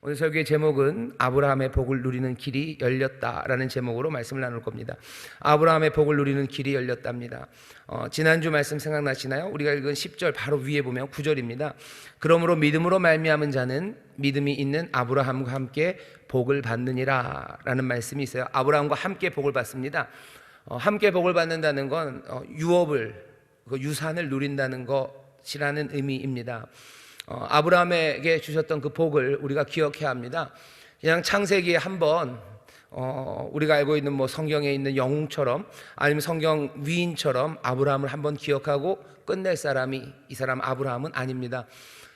오늘 설교의 제목은 아브라함의 복을 누리는 길이 열렸다라는 제목으로 말씀을 나눌 겁니다. 아브라함의 복을 누리는 길이 열렸답니다. 지난주 말씀 생각나시나요? 우리가 읽은 10절 바로 위에 보면 9절입니다. 그러므로 믿음으로 말미암은 자는 믿음이 있는 아브라함과 함께 복을 받느니라 라는 말씀이 있어요. 아브라함과 함께 복을 받습니다. 함께 복을 받는다는 건 유업을, 유산을 누린다는 것이라는 의미입니다. 아브라함에게 주셨던 그 복을 우리가 기억해야 합니다. 그냥 창세기에 한번 우리가 알고 있는 성경에 있는 영웅처럼 아니면 성경 위인처럼 아브라함을 한번 기억하고 끝낼 사람이 이 사람 아브라함은 아닙니다.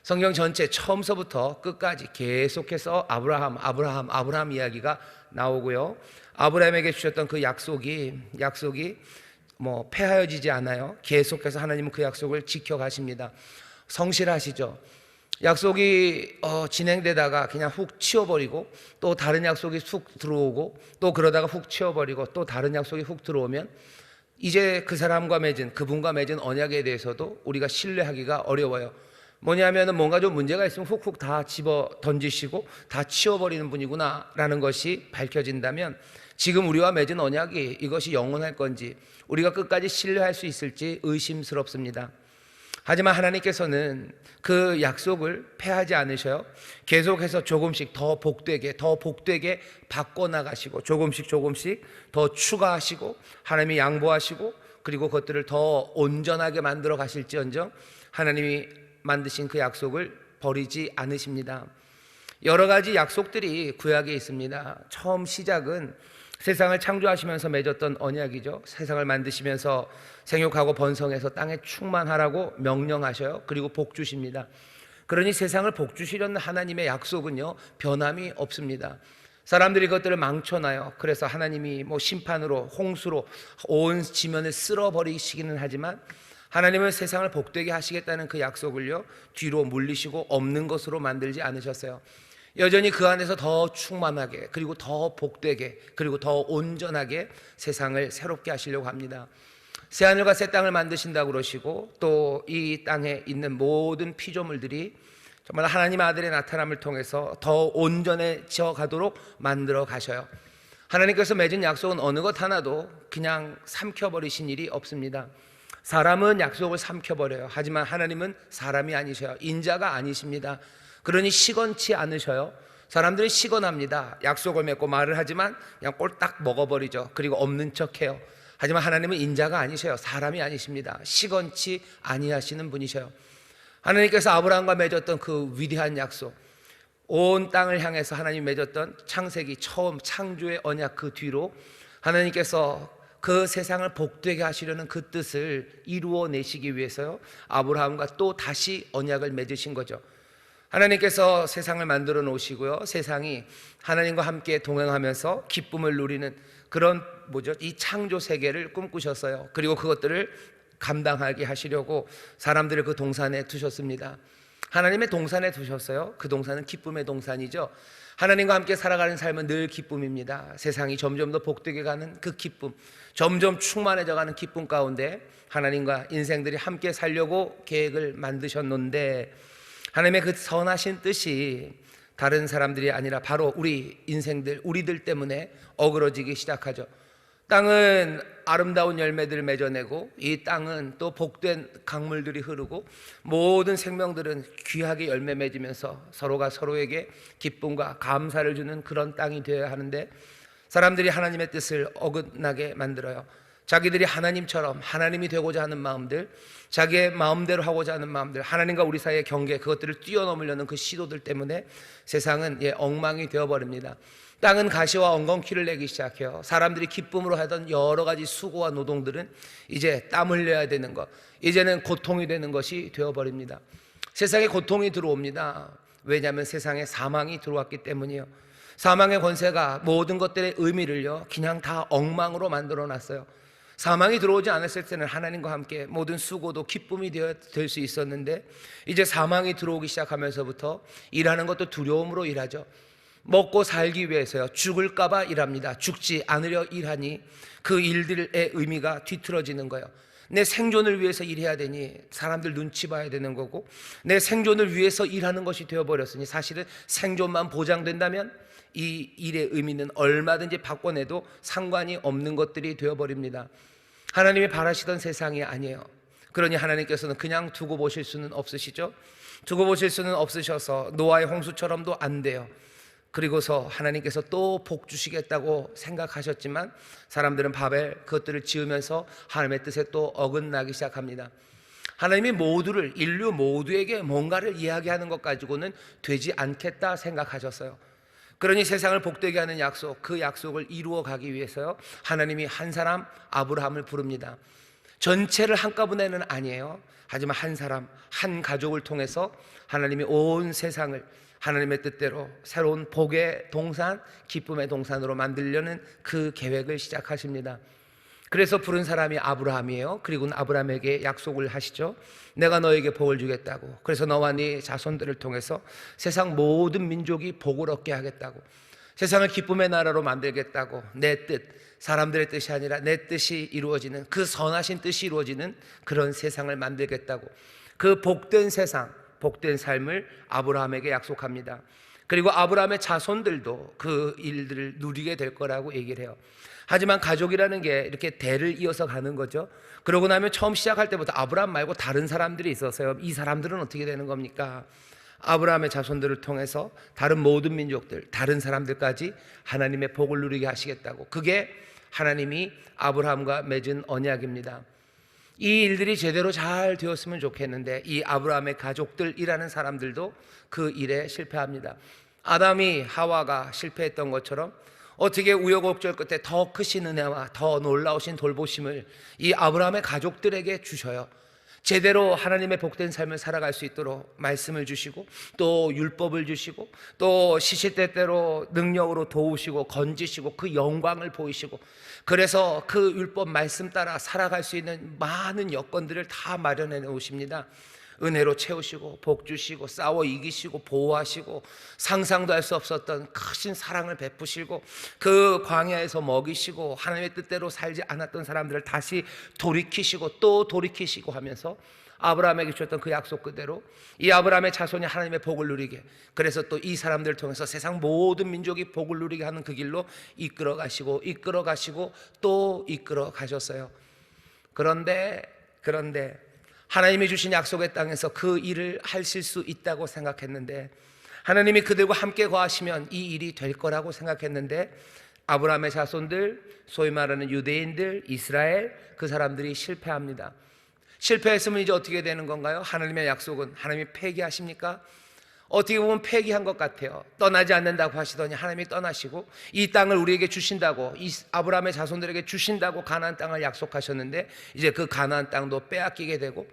성경 전체 처음서부터 끝까지 계속해서 아브라함 이야기가 나오고요. 아브라함에게 주셨던 그 약속이 폐하여지지 않아요. 계속해서 하나님은 그 약속을 지켜가십니다. 성실하시죠. 약속이 진행되다가 그냥 훅 치워버리고 또 다른 약속이 훅 들어오고 또 그러다가 훅 치워버리고 또 다른 약속이 훅 들어오면 이제 그분과 맺은 언약에 대해서도 우리가 신뢰하기가 어려워요. 뭐냐면은 뭔가 좀 문제가 있으면 훅훅 다 집어 던지시고 다 치워버리는 분이구나 라는 것이 밝혀진다면 지금 우리와 맺은 언약이 이것이 영원할 건지 우리가 끝까지 신뢰할 수 있을지 의심스럽습니다. 하지만 하나님께서는 그 약속을 폐하지 않으셔요. 계속해서 조금씩 더 복되게 바꿔나가시고 조금씩 더 추가하시고 하나님이 양보하시고 그리고 그것들을 더 온전하게 만들어 가실지언정 하나님이 만드신 그 약속을 버리지 않으십니다. 여러 가지 약속들이 구약에 있습니다. 처음 시작은 세상을 창조하시면서 맺었던 언약이죠. 세상을 만드시면서 생육하고 번성해서 땅에 충만하라고 명령하셔요. 그리고 복 주십니다. 그러니 세상을 복 주시려는 하나님의 약속은요 변함이 없습니다. 사람들이 그것들을 망쳐놔요. 그래서 하나님이 심판으로 홍수로 온 지면을 쓸어버리시기는 하지만 하나님은 세상을 복되게 하시겠다는 그 약속을요 뒤로 물리시고 없는 것으로 만들지 않으셨어요. 여전히 그 안에서 더 충만하게 그리고 더 복되게 그리고 더 온전하게 세상을 새롭게 하시려고 합니다. 새하늘과 새 땅을 만드신다고 그러시고 또 이 땅에 있는 모든 피조물들이 정말 하나님의 아들의 나타남을 통해서 더 온전해져 가도록 만들어 가셔요. 하나님께서 맺은 약속은 어느 것 하나도 그냥 삼켜버리신 일이 없습니다. 사람은 약속을 삼켜버려요. 하지만 하나님은 사람이 아니셔요. 인자가 아니십니다. 그러니 시건치 않으셔요. 사람들이 시건합니다. 약속을 맺고 말을 하지만 그냥 꼴딱 먹어버리죠. 그리고 없는 척해요. 하지만 하나님은 인자가 아니셔요. 사람이 아니십니다. 시건치 아니하시는 분이셔요. 하나님께서 아브라함과 맺었던 그 위대한 약속, 온 땅을 향해서 하나님이 맺었던 창세기 처음 창조의 언약 그 뒤로 하나님께서 그 세상을 복되게 하시려는 그 뜻을 이루어내시기 위해서요 아브라함과 또 다시 언약을 맺으신 거죠. 하나님께서 세상을 만들어 놓으시고요 세상이 하나님과 함께 동행하면서 기쁨을 누리는 그런 이 창조 세계를 꿈꾸셨어요. 그리고 그것들을 감당하게 하시려고 사람들을 그 동산에 두셨습니다. 하나님의 동산에 두셨어요. 그 동산은 기쁨의 동산이죠. 하나님과 함께 살아가는 삶은 늘 기쁨입니다. 세상이 점점 더 복되게 가는 그 기쁨, 점점 충만해져 가는 기쁨 가운데 하나님과 인생들이 함께 살려고 계획을 만드셨는데 하나님의 그 선하신 뜻이 다른 사람들이 아니라 바로 우리 인생들, 우리들 때문에 어그러지기 시작하죠. 땅은 아름다운 열매들을 맺어내고 이 땅은 또 복된 강물들이 흐르고 모든 생명들은 귀하게 열매 맺으면서 서로가 서로에게 기쁨과 감사를 주는 그런 땅이 되어야 하는데 사람들이 하나님의 뜻을 어긋나게 만들어요. 자기들이 하나님처럼 하나님이 되고자 하는 마음들, 자기의 마음대로 하고자 하는 마음들, 하나님과 우리 사이의 경계, 그것들을 뛰어넘으려는 그 시도들 때문에 세상은 엉망이 되어버립니다. 땅은 가시와 엉겅퀴를 내기 시작해요. 사람들이 기쁨으로 하던 여러 가지 수고와 노동들은 이제 땀 흘려야 되는 것, 이제는 고통이 되는 것이 되어버립니다. 세상에 고통이 들어옵니다. 왜냐하면 세상에 사망이 들어왔기 때문이에요. 사망의 권세가 모든 것들의 의미를요 그냥 다 엉망으로 만들어 놨어요. 사망이 들어오지 않았을 때는 하나님과 함께 모든 수고도 기쁨이 될 수 있었는데 이제 사망이 들어오기 시작하면서부터 일하는 것도 두려움으로 일하죠. 먹고 살기 위해서요 죽을까 봐 일합니다. 죽지 않으려 일하니 그 일들의 의미가 뒤틀어지는 거예요. 내 생존을 위해서 일해야 되니 사람들 눈치 봐야 되는 거고, 내 생존을 위해서 일하는 것이 되어버렸으니 사실은 생존만 보장된다면 이 일의 의미는 얼마든지 바꿔내도 상관이 없는 것들이 되어버립니다. 하나님이 바라시던 세상이 아니에요. 그러니 하나님께서는 그냥 두고 보실 수는 없으시죠. 두고 보실 수는 없으셔서 노아의 홍수처럼도 안 돼요. 그리고서 하나님께서 또 복 주시겠다고 생각하셨지만 사람들은 바벨 그것들을 지으면서 하나님의 뜻에 또 어긋나기 시작합니다. 하나님이 모두를, 인류 모두에게 뭔가를 이야기하는 것 가지고는 되지 않겠다 생각하셨어요. 그러니 세상을 복되게 하는 약속, 그 약속을 이루어 가기 위해서요, 하나님이 한 사람 아브라함을 부릅니다. 전체를 한꺼번에는 아니에요. 하지만 한 사람, 한 가족을 통해서 하나님이 온 세상을 하나님의 뜻대로 새로운 복의 동산, 기쁨의 동산으로 만들려는 그 계획을 시작하십니다. 그래서 부른 사람이 아브라함이에요. 그리고는 아브라함에게 약속을 하시죠. 내가 너에게 복을 주겠다고. 그래서 너와 네 자손들을 통해서 세상 모든 민족이 복을 얻게 하겠다고, 세상을 기쁨의 나라로 만들겠다고, 내 뜻, 사람들의 뜻이 아니라 내 뜻이 이루어지는, 그 선하신 뜻이 이루어지는 그런 세상을 만들겠다고, 그 복된 세상, 복된 삶을 아브라함에게 약속합니다. 그리고 아브라함의 자손들도 그 일들을 누리게 될 거라고 얘기를 해요. 하지만 가족이라는 게 이렇게 대를 이어서 가는 거죠. 그러고 나면 처음 시작할 때부터 아브라함 말고 다른 사람들이 있었어요. 이 사람들은 어떻게 되는 겁니까? 아브라함의 자손들을 통해서 다른 모든 민족들, 다른 사람들까지 하나님의 복을 누리게 하시겠다고, 그게 하나님이 아브라함과 맺은 언약입니다. 이 일들이 제대로 잘 되었으면 좋겠는데 이 아브라함의 가족들이라는 사람들도 그 일에 실패합니다. 아담이 하와가 실패했던 것처럼 어떻게 우여곡절 끝에 더 크신 은혜와 더 놀라우신 돌보심을 이 아브라함의 가족들에게 주셔요. 제대로 하나님의 복된 삶을 살아갈 수 있도록 말씀을 주시고, 또 율법을 주시고, 또 시시때때로 능력으로 도우시고 건지시고 그 영광을 보이시고, 그래서 그 율법 말씀 따라 살아갈 수 있는 많은 여건들을 다 마련해 놓으십니다. 은혜로 채우시고 복 주시고 싸워 이기시고 보호하시고 상상도 할 수 없었던 크신 사랑을 베푸시고 그 광야에서 먹이시고 하나님의 뜻대로 살지 않았던 사람들을 다시 돌이키시고 또 돌이키시고 하면서 아브라함에게 주셨던 그 약속 그대로 이 아브라함의 자손이 하나님의 복을 누리게, 그래서 또 이 사람들을 통해서 세상 모든 민족이 복을 누리게 하는 그 길로 이끌어 가시고 또 이끌어 가셨어요. 그런데 하나님이 주신 약속의 땅에서 그 일을 하실 수 있다고 생각했는데, 하나님이 그들과 함께 거하시면 이 일이 될 거라고 생각했는데, 아브라함의 자손들, 소위 말하는 유대인들, 이스라엘, 그 사람들이 실패합니다. 실패했으면 이제 어떻게 되는 건가요? 하나님의 약속은 하나님이 폐기하십니까? 어떻게 보면 폐기한 것 같아요. 떠나지 않는다고 하시더니 하나님이 떠나시고 이 땅을 우리에게 주신다고, 이 아브라함의 자손들에게 주신다고 가나안 땅을 약속하셨는데 이제 그 가나안 땅도 빼앗기게 되고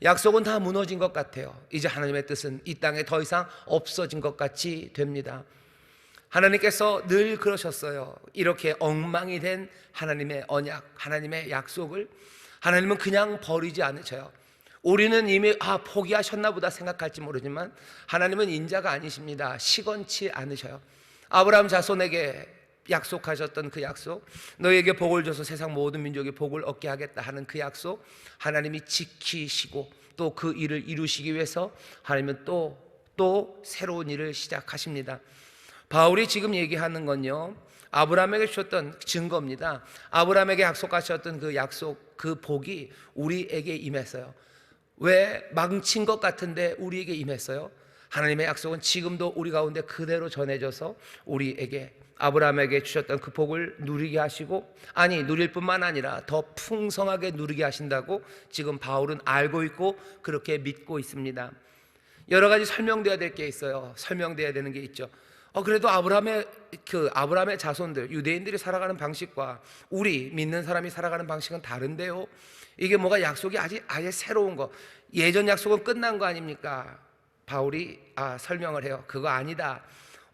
약속은 다 무너진 것 같아요. 이제 하나님의 뜻은 이 땅에 더 이상 없어진 것 같이 됩니다. 하나님께서 늘 그러셨어요. 이렇게 엉망이 된 하나님의 언약, 하나님의 약속을 하나님은 그냥 버리지 않으셔요. 우리는 이미 포기하셨나 보다 생각할지 모르지만 하나님은 인자가 아니십니다. 시건치 않으셔요. 아브라함 자손에게 약속하셨던 그 약속, 너에게 복을 줘서 세상 모든 민족이 복을 얻게 하겠다 하는 그 약속, 하나님이 지키시고 또 그 일을 이루시기 위해서 하나님은 또 새로운 일을 시작하십니다. 바울이 지금 얘기하는 건요, 아브라함에게 주셨던 증거입니다. 아브라함에게 약속하셨던 그 약속, 그 복이 우리에게 임했어요. 왜 망친 것 같은데 우리에게 임했어요? 하나님의 약속은 지금도 우리 가운데 그대로 전해져서 우리에게, 아브라함에게 주셨던 그 복을 누리게 하시고, 아니 누릴 뿐만 아니라 더 풍성하게 누리게 하신다고 지금 바울은 알고 있고 그렇게 믿고 있습니다. 여러 가지 설명돼야 될 게 있어요. 설명돼야 되는 게 있죠. 그래도 아브라함의 자손들, 유대인들이 살아가는 방식과 우리 믿는 사람이 살아가는 방식은 다른데요. 이게 뭐가 약속이 아예 새로운 거, 예전 약속은 끝난 거 아닙니까? 바울이 설명을 해요. 그거 아니다.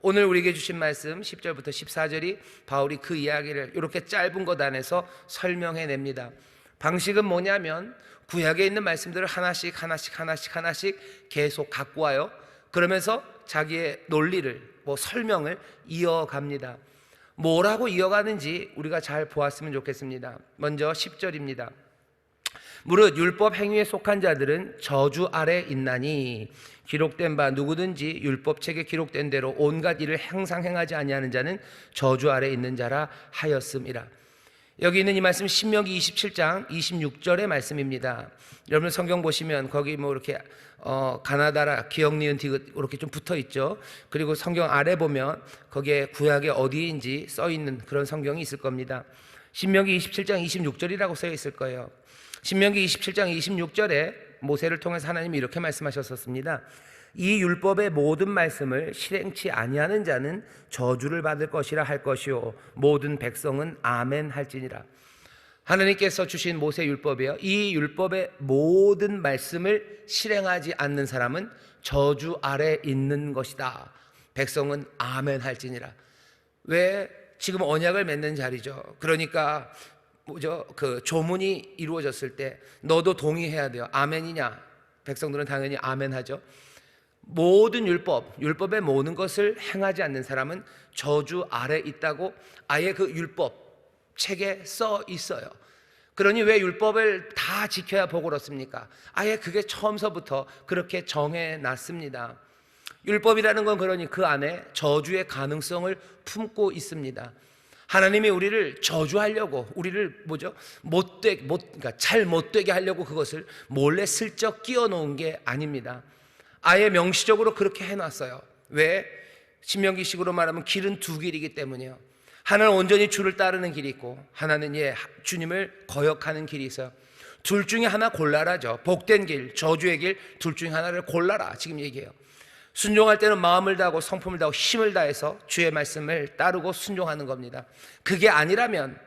오늘 우리에게 주신 말씀 10절부터 14절이 바울이 그 이야기를 이렇게 짧은 것 안에서 설명해냅니다. 방식은 뭐냐면 구약에 있는 말씀들을 하나씩 계속 갖고 와요. 그러면서 자기의 논리를, 설명을 이어갑니다. 뭐라고 이어가는지 우리가 잘 보았으면 좋겠습니다. 먼저 10절입니다. 무릇 율법 행위에 속한 자들은 저주 아래 있나니 기록된 바 누구든지 율법책에 기록된 대로 온갖 일을 항상 행하지 아니하는 자는 저주 아래 있는 자라 하였음이라. 여기 있는 이 말씀 신명기 27장 26절의 말씀입니다. 여러분 성경 보시면 거기 뭐 이렇게 가나다라 기역 니은 디귿 이렇게 좀 붙어 있죠. 그리고 성경 아래 보면 거기에 구약의 어디인지 써 있는 그런 성경이 있을 겁니다. 신명기 27장 26절이라고 써 있을 거예요. 신명기 27장 26절에 모세를 통해서 하나님이 이렇게 말씀하셨었습니다. 이 율법의 모든 말씀을 실행치 아니하는 자는 저주를 받을 것이라 할 것이요 모든 백성은 아멘 할지니라. 하나님께서 주신 모세 율법이요, 이 율법의 모든 말씀을 실행하지 않는 사람은 저주 아래 있는 것이다. 백성은 아멘 할지니라. 왜? 지금 언약을 맺는 자리죠. 그러니까 그 조문이 이루어졌을 때 너도 동의해야 돼요. 아멘이냐? 백성들은 당연히 아멘 하죠. 모든 율법의 모든 것을 행하지 않는 사람은 저주 아래 있다고 아예 그 율법 책에 써 있어요. 그러니 왜 율법을 다 지켜야 복을 얻습니까? 아예 그게 처음서부터 그렇게 정해놨습니다. 율법이라는 건 그러니 그 안에 저주의 가능성을 품고 있습니다. 하나님이 우리를 저주하려고, 우리를 그러니까 잘 못되게 하려고 그것을 몰래 슬쩍 끼워 놓은 게 아닙니다. 아예 명시적으로 그렇게 해놨어요. 왜? 신명기식으로 말하면 길은 두 길이기 때문이에요. 하나는 온전히 주를 따르는 길이 있고 하나는 주님을 거역하는 길이 있어요. 둘 중에 하나 골라라죠. 복된 길, 저주의 길, 둘 중에 하나를 골라라 지금 얘기해요. 순종할 때는 마음을 다하고 성품을 다하고 힘을 다해서 주의 말씀을 따르고 순종하는 겁니다. 그게 아니라면,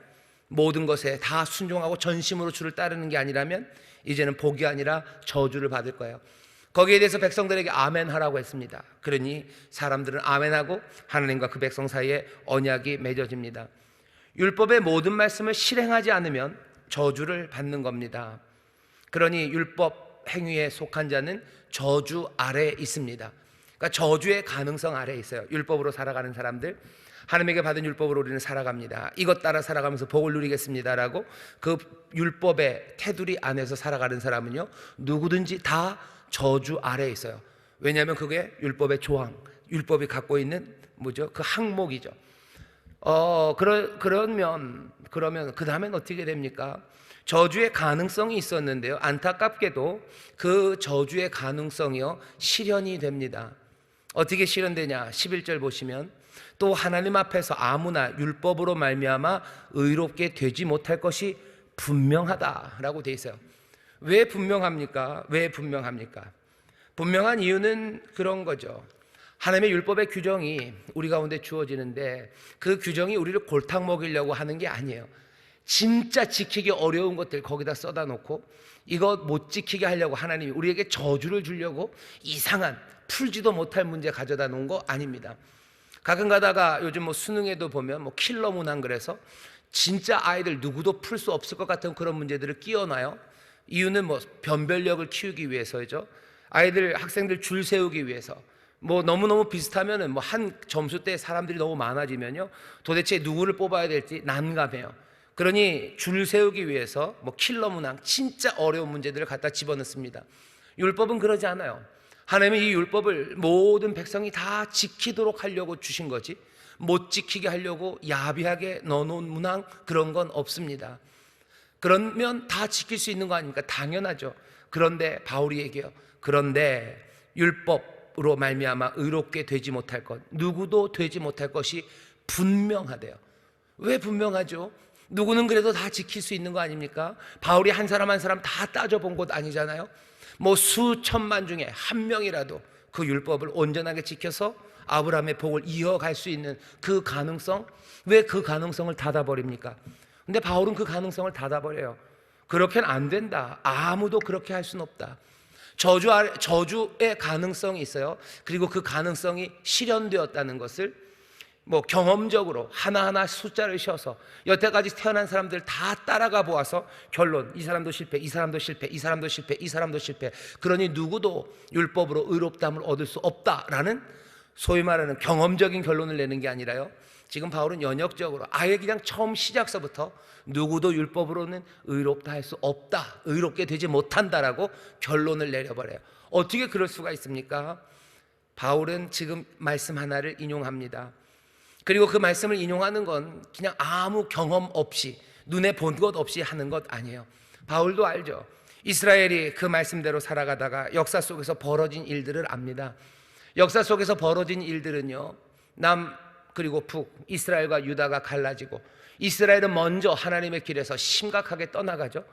모든 것에 다 순종하고 전심으로 주를 따르는 게 아니라면 이제는 복이 아니라 저주를 받을 거예요. 거기에 대해서 백성들에게 아멘 하라고 했습니다. 그러니 사람들은 아멘하고 하나님과 그 백성 사이에 언약이 맺어집니다. 율법의 모든 말씀을 실행하지 않으면 저주를 받는 겁니다. 그러니 율법 행위에 속한 자는 저주 아래에 있습니다. 그러니까 저주의 가능성 아래에 있어요. 율법으로 살아가는 사람들, 하나님에게 받은 율법으로 우리는 살아갑니다. 이것 따라 살아가면서 복을 누리겠습니다라고 그 율법의 테두리 안에서 살아가는 사람은요, 누구든지 다 저주 아래에 있어요. 왜냐하면 그게 율법의 조항, 율법이 갖고 있는 그 항목이죠. 그러면 그 다음엔 어떻게 됩니까? 저주의 가능성이 있었는데요, 안타깝게도 그 저주의 가능성이요 실현이 됩니다. 어떻게 실현되냐? 11절 보시면 또 하나님 앞에서 아무나 율법으로 말미암아 의롭게 되지 못할 것이 분명하다라고 돼 있어요. 왜 분명합니까? 분명한 이유는 그런 거죠. 하나님의 율법의 규정이 우리 가운데 주어지는데 그 규정이 우리를 골탕 먹이려고 하는 게 아니에요. 진짜 지키기 어려운 것들 거기다 써다 놓고 이거 못 지키게 하려고 하나님이 우리에게 저주를 주려고 이상한 풀지도 못할 문제 가져다 놓은 거 아닙니다. 가끔 가다가 요즘 수능에도 보면 킬러 문항 그래서 진짜 아이들 누구도 풀 수 없을 것 같은 그런 문제들을 끼워놔요. 이유는 변별력을 키우기 위해서죠. 학생들 줄 세우기 위해서. 너무너무 비슷하면은 한 점수대 사람들이 너무 많아지면요, 도대체 누구를 뽑아야 될지 난감해요. 그러니 줄 세우기 위해서 킬러 문항, 진짜 어려운 문제들을 갖다 집어넣습니다. 율법은 그러지 않아요. 하나님이 이 율법을 모든 백성이 다 지키도록 하려고 주신 거지, 못 지키게 하려고 야비하게 넣어놓은 문항 그런 건 없습니다. 그러면 다 지킬 수 있는 거 아닙니까? 당연하죠. 그런데 바울이 얘기해요. 그런데 율법으로 말미암아 의롭게 되지 못할 것, 누구도 되지 못할 것이 분명하대요. 왜 분명하죠? 누구는 그래도 다 지킬 수 있는 거 아닙니까? 바울이 한 사람 한 사람 다 따져본 것 아니잖아요. 수천만 중에 한 명이라도 그 율법을 온전하게 지켜서 아브라함의 복을 이어갈 수 있는 그 가능성, 왜 그 가능성을 닫아버립니까? 근데 바울은 그 가능성을 닫아버려요. 그렇게는 안 된다. 아무도 그렇게 할 수는 없다. 저주의 가능성이 있어요. 그리고 그 가능성이 실현되었다는 것을 경험적으로 하나하나 숫자를 쉬어서 여태까지 태어난 사람들 다 따라가 보아서 결론, 이 사람도 실패, 이 사람도 실패, 이 사람도 실패, 이 사람도 실패. 그러니 누구도 율법으로 의롭다함을 얻을 수 없다라는 소위 말하는 경험적인 결론을 내는 게 아니라요, 지금 바울은 연역적으로 아예 그냥 처음 시작서부터 누구도 율법으로는 의롭다 할 수 없다, 의롭게 되지 못한다라고 결론을 내려버려요. 어떻게 그럴 수가 있습니까? 바울은 지금 말씀 하나를 인용합니다. 그리고 그 말씀을 인용하는 건 그냥 아무 경험 없이, 눈에 본 것 없이 하는 것 아니에요. 바울도 알죠. 이스라엘이 그 말씀대로 살아가다가 역사 속에서 벌어진 일들을 압니다. 역사 속에서 벌어진 일들은요, 남 그리고 북, 이스라엘과 유다가 갈라지고, 이스라엘은 먼저 하나님의 길에서 심각하게 떠나가죠.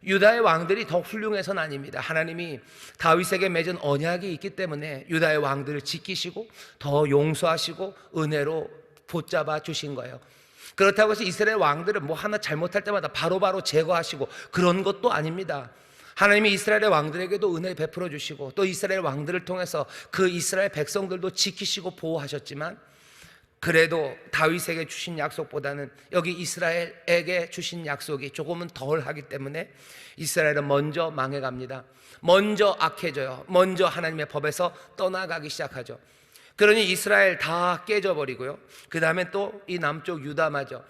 유다의 왕들이 더 훌륭해서는 아닙니다. 하나님이 다윗에게 맺은 언약이 있기 때문에 유다의 왕들을 지키시고 더 용서하시고 은혜로 붙잡아 주신 거예요. 그렇다고 해서 이스라엘 왕들은 뭐 하나 잘못할 때마다 바로바로 제거하시고 그런 것도 아닙니다. 하나님이 이스라엘의 왕들에게도 은혜 베풀어 주시고 또 이스라엘 왕들을 통해서 그 이스라엘 백성들도 지키시고 보호하셨지만, 그래도 다윗에게 주신 약속보다는 여기 이스라엘에게 주신 약속이 조금은 덜 하기 때문에 이스라엘은 먼저 망해갑니다. 먼저 악해져요. 먼저 하나님의 법에서 떠나가기 시작하죠. 그러니 이스라엘 다 깨져버리고요, 그 다음에 또 이 남쪽 유다마저,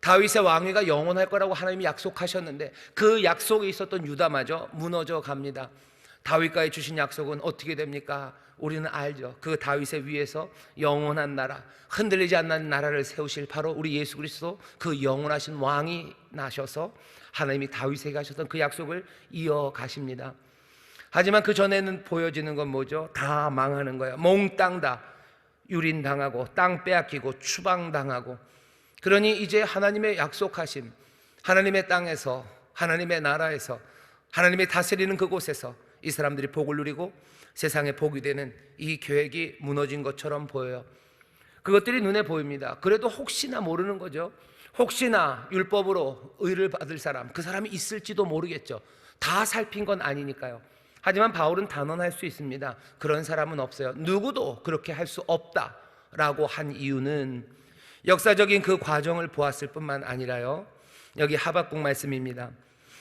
다윗의 왕위가 영원할 거라고 하나님이 약속하셨는데 그 약속에 있었던 유다마저 무너져 갑니다. 다윗과의 주신 약속은 어떻게 됩니까? 우리는 알죠. 그 다윗의 위에서 영원한 나라, 흔들리지 않는 나라를 세우실 바로 우리 예수 그리스도, 그 영원하신 왕이 나셔서 하나님이 다윗에게 하셨던 그 약속을 이어가십니다. 하지만 그 전에는 보여지는 건 뭐죠? 다 망하는 거예요. 몽땅 다 유린당하고 땅 빼앗기고 추방당하고. 그러니 이제 하나님의 약속하심, 하나님의 땅에서, 하나님의 나라에서, 하나님이 다스리는 그곳에서 이 사람들이 복을 누리고 세상에 복이 되는 이 계획이 무너진 것처럼 보여요. 그것들이 눈에 보입니다. 그래도 혹시나 모르는 거죠. 혹시나 율법으로 의를 받을 사람, 그 사람이 있을지도 모르겠죠. 다 살핀 건 아니니까요. 하지만 바울은 단언할 수 있습니다. 그런 사람은 없어요. 누구도 그렇게 할 수 없다라고 한 이유는 역사적인 그 과정을 보았을 뿐만 아니라요, 여기 하박국 말씀입니다.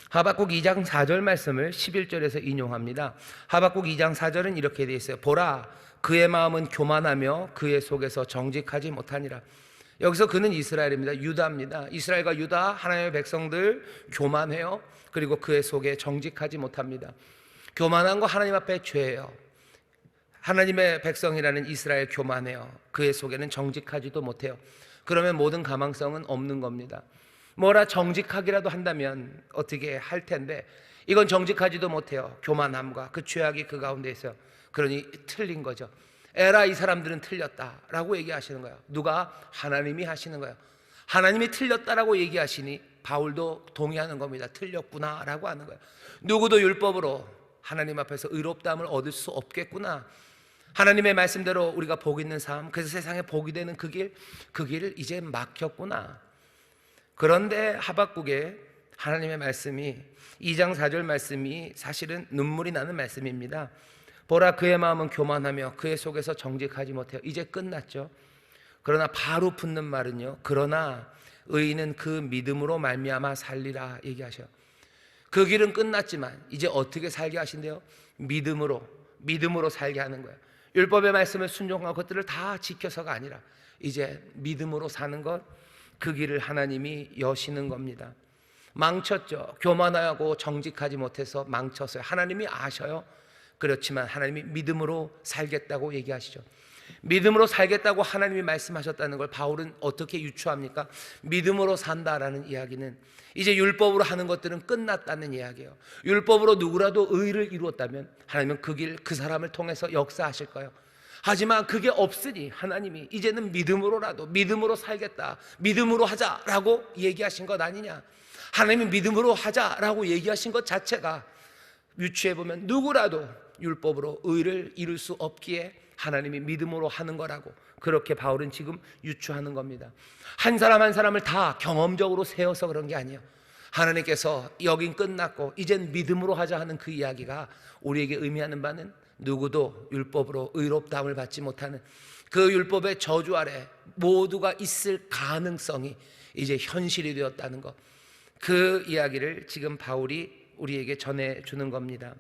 하박국 2장 4절 말씀을 11절에서 인용합니다. 하박국 2장 4절은 이렇게 되어 있어요. 보라, 그의 마음은 교만하며 그의 속에서 정직하지 못하니라. 여기서 그는 이스라엘입니다. 유다입니다. 이스라엘과 유다, 하나님의 백성들 교만해요. 그리고 그의 속에 정직하지 못합니다. 교만한 거 하나님 앞에 죄예요. 하나님의 백성이라는 이스라엘 교만해요. 그의 속에는 정직하지도 못해요. 그러면 모든 가망성은 없는 겁니다. 뭐라 정직하기라도 한다면 어떻게 할 텐데, 이건 정직하지도 못해요. 교만함과 그 죄악이 그 가운데 있어요. 그러니 틀린 거죠. 에라, 이 사람들은 틀렸다라고 얘기하시는 거예요. 누가? 하나님이 하시는 거예요. 하나님이 틀렸다라고 얘기하시니 바울도 동의하는 겁니다. 틀렸구나라고 하는 거예요. 누구도 율법으로 하나님 앞에서 의롭다함을 얻을 수 없겠구나. 하나님의 말씀대로 우리가 복 있는 삶, 그래서 세상에 복이 되는 그 길을 이제 막혔구나. 그런데 하박국의 하나님의 말씀이, 2장 4절 말씀이 사실은 눈물이 나는 말씀입니다. 보라, 그의 마음은 교만하며 그의 속에서 정직하지 못해요. 이제 끝났죠. 그러나 바로 붙는 말은요, 그러나 의인은 그 믿음으로 말미암아 살리라 얘기하셔요. 그 길은 끝났지만 이제 어떻게 살게 하신대요? 믿음으로 살게 하는 거예요. 율법의 말씀을 순종하고 그것들을 다 지켜서가 아니라 이제 믿음으로 사는 것, 그 길을 하나님이 여시는 겁니다. 망쳤죠. 교만하고 정직하지 못해서 망쳤어요. 하나님이 아셔요. 그렇지만 하나님이 믿음으로 살겠다고 얘기하시죠. 믿음으로 살겠다고 하나님이 말씀하셨다는 걸 바울은 어떻게 유추합니까? 믿음으로 산다라는 이야기는 이제 율법으로 하는 것들은 끝났다는 이야기예요. 율법으로 누구라도 의를 이루었다면 하나님은 그 길, 그 사람을 통해서 역사하실 거예요. 하지만 그게 없으니 하나님이 이제는 믿음으로 살겠다, 믿음으로 하자라고 얘기하신 것 아니냐. 하나님이 믿음으로 하자라고 얘기하신 것 자체가 유추해보면 누구라도 율법으로 의를 이룰 수 없기에 하나님이 믿음으로 하는 거라고, 그렇게 바울은 지금 유추하는 겁니다. 한 사람 한 사람을 다 경험적으로 세워서 그런 게 아니에요. 하나님께서 여긴 끝났고 이젠 믿음으로 하자 하는 그 이야기가 우리에게 의미하는 바는 누구도 율법으로 의롭다함을 받지 못하는 그 율법의 저주 아래 모두가 있을 가능성이 이제 현실이 되었다는 것, 그 이야기를 지금 바울이 우리에게 전해주는 겁니다.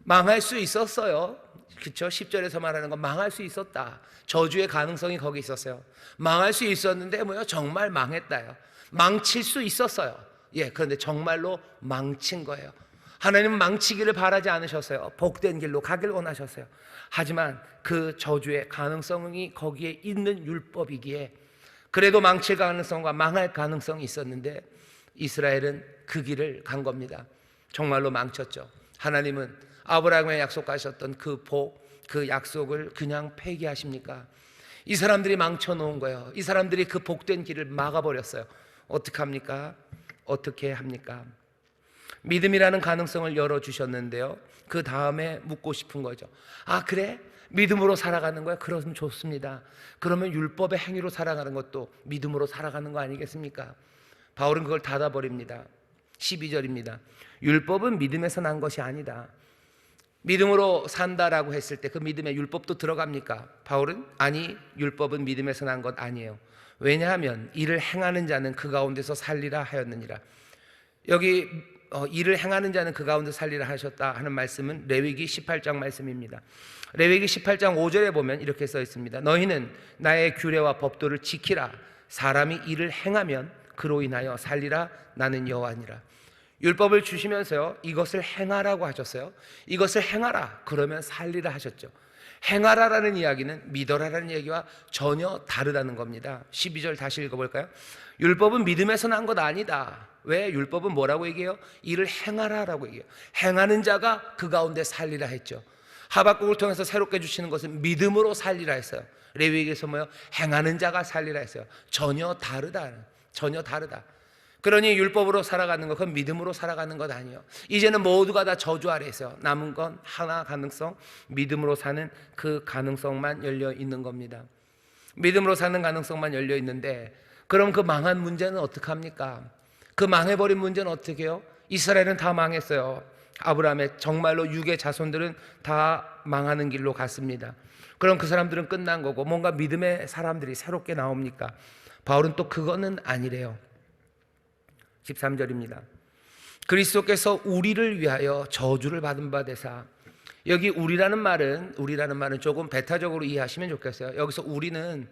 망할 수 있었어요. 그렇죠? 10절에서 말하는 건 망할 수 있었다. 저주의 가능성이 거기 있었어요. 망할 수 있었는데 뭐요? 정말 망했다요. 망칠 수 있었어요. 예, 그런데 정말로 망친 거예요. 하나님은 망치기를 바라지 않으셨어요. 복된 길로 가길 원하셨어요. 하지만 그 저주의 가능성이 거기에 있는 율법이기에 그래도 망칠 가능성과 망할 가능성이 있었는데 이스라엘은 그 길을 간 겁니다. 정말로 망쳤죠. 하나님은 아브라함에 약속하셨던 그 복, 그 약속을 그냥 폐기하십니까? 이 사람들이 망쳐놓은 거예요. 이 사람들이 그 복된 길을 막아버렸어요. 어떻게 합니까? 어떻게 합니까? 믿음이라는 가능성을 열어주셨는데요, 그 다음에 묻고 싶은 거죠. 아, 그래? 믿음으로 살아가는 거야? 그러면 좋습니다. 그러면 율법의 행위로 살아가는 것도 믿음으로 살아가는 거 아니겠습니까? 바울은 그걸 닫아버립니다. 12절입니다. 율법은 믿음에서 난 것이 아니다. 믿음으로 산다라고 했을 때 그 믿음에 율법도 들어갑니까? 바울은 아니, 율법은 믿음에서 난 것 아니에요. 왜냐하면 이를 행하는 자는 그 가운데서 살리라 하였느니라. 여기 이를 행하는 자는 그 가운데 살리라 하셨다 하는 말씀은 레위기 18장 말씀입니다. 레위기 18장 5절에 보면 이렇게 써 있습니다. 너희는 나의 규례와 법도를 지키라. 사람이 이를 행하면 그로 인하여 살리라. 나는 여호와니라. 율법을 주시면서요, 이것을 행하라고 하셨어요. 이것을 행하라, 그러면 살리라 하셨죠. 행하라라는 이야기는 믿어라라는 얘기와 전혀 다르다는 겁니다. 12절 다시 읽어볼까요? 율법은 믿음에서 난 것 아니다. 왜? 율법은 뭐라고 얘기해요? 이를 행하라라고 얘기해요. 행하는 자가 그 가운데 살리라 했죠. 하박국을 통해서 새롭게 주시는 것은 믿음으로 살리라 했어요. 레위기에서 뭐요? 행하는 자가 살리라 했어요. 전혀 다르다. 전혀 다르다. 그러니 율법으로 살아가는 것, 그건 믿음으로 살아가는 것 아니에요. 이제는 모두가 다 저주 아래 있어요. 남은 건 하나 가능성, 믿음으로 사는 그 가능성만 열려 있는 겁니다. 믿음으로 사는 가능성만 열려 있는데, 그럼 그 망한 문제는 어떡합니까? 그 망해버린 문제는 어떻게 해요? 이스라엘은 다 망했어요. 아브라함의 정말로 육의 자손들은 다 망하는 길로 갔습니다. 그럼 그 사람들은 끝난 거고 뭔가 믿음의 사람들이 새롭게 나옵니까? 바울은 또 그거는 아니래요. 13절입니다. 그리스도께서 우리를 위하여 저주를 받은 바 되사. 여기 우리라는 말은 조금 배타적으로 이해하시면 좋겠어요. 여기서 우리는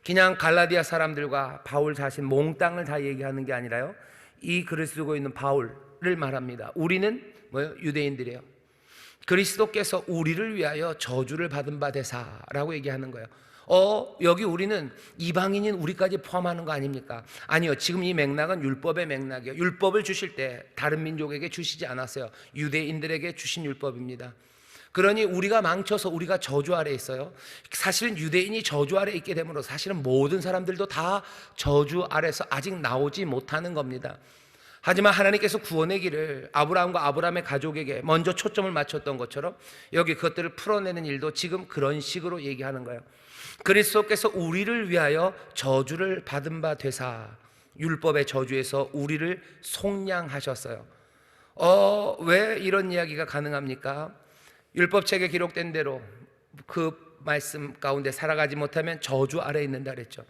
그냥 갈라디아 사람들과 바울 자신 몽땅을 다 얘기하는 게 아니라요, 이 글을 쓰고 있는 바울을 말합니다. 우리는 뭐예요? 유대인들이에요. 그리스도께서 우리를 위하여 저주를 받은 바 되사라고 얘기하는 거예요. 여기 우리는 이방인인 우리까지 포함하는 거 아닙니까? 아니요, 지금 이 맥락은 율법의 맥락이에요. 율법을 주실 때 다른 민족에게 주시지 않았어요. 유대인들에게 주신 율법입니다. 그러니 우리가 망쳐서 우리가 저주 아래 있어요. 사실은 유대인이 저주 아래 있게 되므로 사실은 모든 사람들도 다 저주 아래서 아직 나오지 못하는 겁니다. 하지만 하나님께서 구원의 길을 아브라함과 아브라함의 가족에게 먼저 초점을 맞췄던 것처럼 여기 그것들을 풀어내는 일도 지금 그런 식으로 얘기하는 거예요. 그리스도께서 우리를 위하여 저주를 받은 바 되사. 율법의 저주에서 우리를 속량하셨어요. 왜 이런 이야기가 가능합니까? 율법책에 기록된 대로 그 말씀 가운데 살아가지 못하면 저주 아래에 있는다 그랬죠.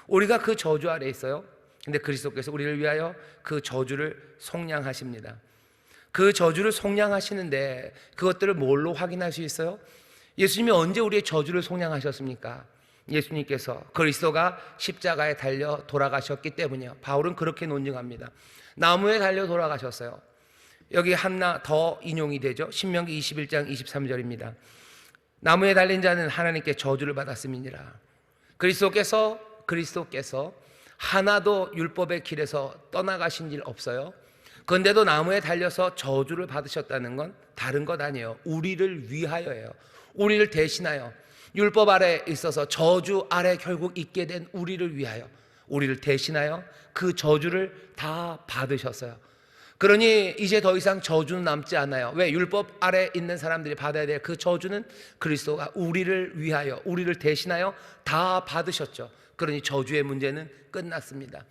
우리가 그 저주 아래에 있어요. 근데 그리스도께서 우리를 위하여 그 저주를 속량하십니다. 그 저주를 속량하시는데 그것들을 뭘로 확인할 수 있어요? 예수님이 언제 우리의 저주를 속량하셨습니까? 예수님께서 그리스도가 십자가에 달려 돌아가셨기 때문이요. 바울은 그렇게 논증합니다. 나무에 달려 돌아가셨어요. 여기 하나 더 인용이 되죠. 신명기 21장 23절입니다. 나무에 달린 자는 하나님께 저주를 받았음이니라. 그리스도께서 하나도 율법의 길에서 떠나가신 일 없어요. 그런데도 나무에 달려서 저주를 받으셨다는 건 다른 것 아니에요. 우리를 위하여예요. 우리를 대신하여, 율법 아래 있어서 저주 아래 결국 있게 된 우리를 위하여, 우리를 대신하여 그 저주를 다 받으셨어요. 그러니 이제 더 이상 저주는 남지 않아요. 왜? 율법 아래 있는 사람들이 받아야 될 그 저주는 그리스도가 우리를 위하여, 우리를 대신하여 다 받으셨죠. 그러니 저주의 문제는 끝났습니다.